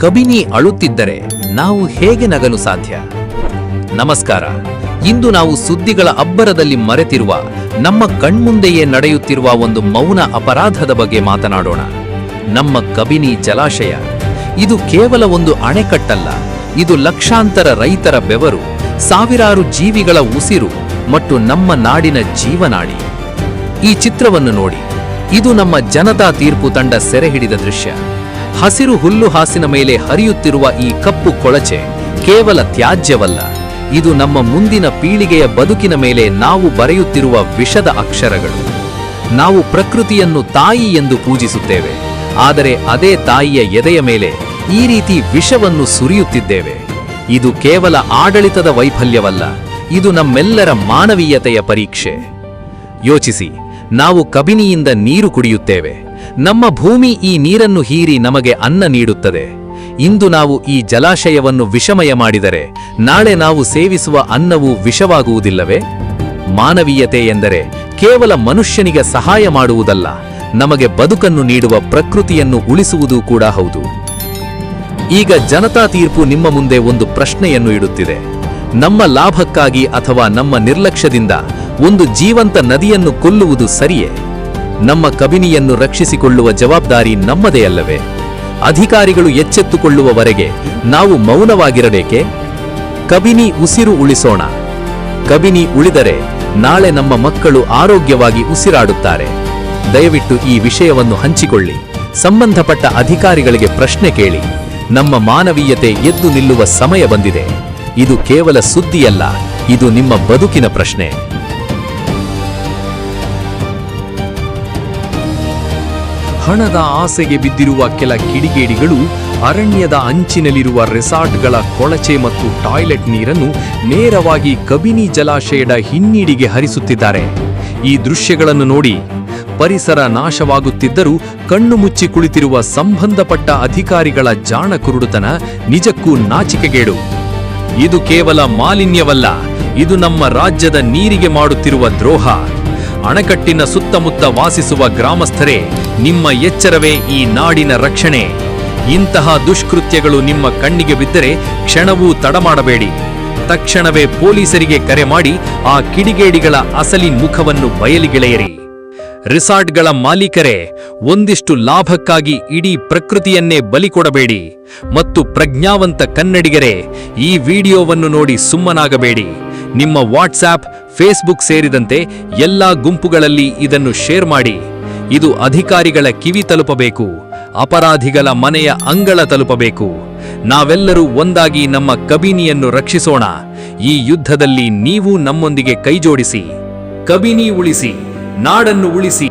ಕಬಿನಿ ಅಳುತ್ತಿದ್ದರೆ ನಾವು ಹೇಗೆ ನಗಲು ಸಾಧ್ಯ? ನಮಸ್ಕಾರ. ಇಂದು ನಾವು ಸುದ್ದಿಗಳ ಅಬ್ಬರದಲ್ಲಿ ಮರೆತಿರುವ, ನಮ್ಮ ಕಣ್ಮುಂದೆಯೇ ನಡೆಯುತ್ತಿರುವ ಒಂದು ಮೌನ ಅಪರಾಧದ ಬಗ್ಗೆ ಮಾತನಾಡೋಣ. ನಮ್ಮ ಕಬಿನಿ ಜಲಾಶಯ. ಇದು ಕೇವಲ ಒಂದು ಅಣೆಕಟ್ಟಲ್ಲ, ಇದು ಲಕ್ಷಾಂತರ ರೈತರ ಬೆವರು, ಸಾವಿರಾರು ಜೀವಿಗಳ ಉಸಿರು ಮತ್ತು ನಮ್ಮ ನಾಡಿನ ಜೀವನಾಡಿ. ಈ ಚಿತ್ರವನ್ನು ನೋಡಿ. ಇದು ನಮ್ಮ ಜನತಾ ತೀರ್ಪು ತಂಡ ಸೆರೆಹಿಡಿದ ದೃಶ್ಯ. ಹಸಿರು ಹುಲ್ಲು ಹಾಸಿನ ಮೇಲೆ ಹರಿಯುತ್ತಿರುವ ಈ ಕಪ್ಪು ಕೊಳಚೆ ಕೇವಲ ತ್ಯಾಜ್ಯವಲ್ಲ, ಇದು ನಮ್ಮ ಮುಂದಿನ ಪೀಳಿಗೆಯ ಬದುಕಿನ ಮೇಲೆ ನಾವು ಬರೆಯುತ್ತಿರುವ ವಿಷದ ಅಕ್ಷರಗಳು. ನಾವು ಪ್ರಕೃತಿಯನ್ನು ತಾಯಿ ಎಂದು ಪೂಜಿಸುತ್ತೇವೆ, ಆದರೆ ಅದೇ ತಾಯಿಯ ಎದೆಯ ಮೇಲೆ ಈ ರೀತಿ ವಿಷವನ್ನು ಸುರಿಯುತ್ತಿದ್ದೇವೆ. ಇದು ಕೇವಲ ಆಡಳಿತದ ವೈಫಲ್ಯವಲ್ಲ, ಇದು ನಮ್ಮೆಲ್ಲರ ಮಾನವೀಯತೆಯ ಪರೀಕ್ಷೆ. ಯೋಚಿಸಿ, ನಾವು ಕಬಿನಿಯಿಂದ ನೀರು ಕುಡಿಯುತ್ತೇವೆ, ನಮ್ಮ ಭೂಮಿ ಈ ನೀರನ್ನು ಹೀರಿ ನಮಗೆ ಅನ್ನ ನೀಡುತ್ತದೆ. ಇಂದು ನಾವು ಈ ಜಲಾಶಯವನ್ನು ವಿಷಮಯ ಮಾಡಿದರೆ ನಾಳೆ ನಾವು ಸೇವಿಸುವ ಅನ್ನವು ವಿಷವಾಗುವುದಿಲ್ಲವೇ? ಮಾನವೀಯತೆ ಎಂದರೆ ಕೇವಲ ಮನುಷ್ಯನಿಗೆ ಸಹಾಯ ಮಾಡುವುದಲ್ಲ, ನಮಗೆ ಬದುಕನ್ನು ನೀಡುವ ಪ್ರಕೃತಿಯನ್ನು ಉಳಿಸುವುದು ಕೂಡ ಹೌದು. ಈಗ ಜನತಾ ತೀರ್ಪು ನಿಮ್ಮ ಮುಂದೆ ಒಂದು ಪ್ರಶ್ನೆಯನ್ನು ಇಡುತ್ತಿದೆ. ನಮ್ಮ ಲಾಭಕ್ಕಾಗಿ ಅಥವಾ ನಮ್ಮ ನಿರ್ಲಕ್ಷ್ಯದಿಂದ ಒಂದು ಜೀವಂತ ನದಿಯನ್ನು ಕೊಲ್ಲುವುದು ಸರಿಯೇ? ನಮ್ಮ ಕಬಿನಿಯನ್ನು ರಕ್ಷಿಸಿಕೊಳ್ಳುವ ಜವಾಬ್ದಾರಿ ನಮ್ಮದೇ ಅಲ್ಲವೇ? ಅಧಿಕಾರಿಗಳು ಎಚ್ಚೆತ್ತುಕೊಳ್ಳುವವರೆಗೆ ನಾವು ಮೌನವಾಗಿರಬೇಕೆ? ಕಬಿನಿ ಉಸಿರು ಉಳಿಸೋಣ. ಕಬಿನಿ ಉಳಿದರೆ ನಾಳೆ ನಮ್ಮ ಮಕ್ಕಳು ಆರೋಗ್ಯವಾಗಿ ಉಸಿರಾಡುತ್ತಾರೆ. ದಯವಿಟ್ಟು ಈ ವಿಷಯವನ್ನು ಹಂಚಿಕೊಳ್ಳಿ. ಸಂಬಂಧಪಟ್ಟ ಅಧಿಕಾರಿಗಳಿಗೆ ಪ್ರಶ್ನೆ ಕೇಳಿ. ನಮ್ಮ ಮಾನವೀಯತೆ ಎದ್ದು ನಿಲ್ಲುವ ಸಮಯ ಬಂದಿದೆ. ಇದು ಕೇವಲ ಸುದ್ದಿಯಲ್ಲ, ಇದು ನಿಮ್ಮ ಬದುಕಿನ ಪ್ರಶ್ನೆ. ಹಣದ ಆಸೆಗೆ ಬಿದ್ದಿರುವ ಕೆಲ ಕಿಡಿಗೇಡಿಗಳು ಅರಣ್ಯದ ಅಂಚಿನಲ್ಲಿರುವ ರೆಸಾರ್ಟ್ಗಳ ಕೊಳಚೆ ಮತ್ತು ಟಾಯ್ಲೆಟ್ ನೀರನ್ನು ನೇರವಾಗಿ ಕಬಿನಿ ಜಲಾಶಯದ ಹಿನ್ನೀಡಿಗೆ ಹರಿಸುತ್ತಿದ್ದಾರೆ. ಈ ದೃಶ್ಯಗಳನ್ನು ನೋಡಿ. ಪರಿಸರ ನಾಶವಾಗುತ್ತಿದ್ದರೂ ಕಣ್ಣು ಮುಚ್ಚಿ ಕುಳಿತಿರುವ ಸಂಬಂಧಪಟ್ಟ ಅಧಿಕಾರಿಗಳ ಜಾಣ ಕುರುಡುತನ ನಿಜಕ್ಕೂ ನಾಚಿಕೆಗೇಡು. ಇದು ಕೇವಲ ಮಾಲಿನ್ಯವಲ್ಲ, ಇದು ನಮ್ಮ ರಾಜ್ಯದ ನೀರಿಗೆ ಮಾಡುತ್ತಿರುವ ದ್ರೋಹ. ಅಣೆಕಟ್ಟಿನ ಸುತ್ತಮುತ್ತ ವಾಸಿಸುವ ಗ್ರಾಮಸ್ಥರೇ, ನಿಮ್ಮ ಎಚ್ಚರವೇ ಈ ನಾಡಿನ ರಕ್ಷಣೆ. ಇಂತಹ ದುಷ್ಕೃತ್ಯಗಳು ನಿಮ್ಮ ಕಣ್ಣಿಗೆ ಬಿದ್ದರೆ ಕ್ಷಣವೂ ತಡಮಾಡಬೇಡಿ. ತಕ್ಷಣವೇ ಪೊಲೀಸರಿಗೆ ಕರೆ ಮಾಡಿ ಆ ಕಿಡಿಗೇಡಿಗಳ ಅಸಲಿ ಮುಖವನ್ನು ಬಯಲಿಗೆಳೆಯಿರಿ. ರಿಸಾರ್ಟ್ಗಳ ಮಾಲೀಕರೇ, ಒಂದಿಷ್ಟು ಲಾಭಕ್ಕಾಗಿ ಇಡೀ ಪ್ರಕೃತಿಯನ್ನೇ ಬಲಿ ಕೊಡಬೇಡಿ. ಮತ್ತು ಪ್ರಜ್ಞಾವಂತ ಕನ್ನಡಿಗರೇ, ಈ ವಿಡಿಯೋವನ್ನು ನೋಡಿ ಸುಮ್ಮನಾಗಬೇಡಿ. ನಿಮ್ಮ ವಾಟ್ಸ್ಆಪ್, ಫೇಸ್ಬುಕ್ ಸೇರಿದಂತೆ ಎಲ್ಲಾ ಗುಂಪುಗಳಲ್ಲಿ ಇದನ್ನು ಶೇರ್ ಮಾಡಿ. ಇದು ಅಧಿಕಾರಿಗಳ ಕಿವಿ ತಲುಪಬೇಕು, ಅಪರಾಧಿಗಳ ಮನೆಯ ಅಂಗಳ ತಲುಪಬೇಕು. ನಾವೆಲ್ಲರೂ ಒಂದಾಗಿ ನಮ್ಮ ಕಬಿನಿಯನ್ನು ರಕ್ಷಿಸೋಣ. ಈ ಯುದ್ಧದಲ್ಲಿ ನೀವು ನಮ್ಮೊಂದಿಗೆ ಕೈಜೋಡಿಸಿ. ಕಬಿನಿ ಉಳಿಸಿ, ನಾಡನ್ನು ಉಳಿಸಿ.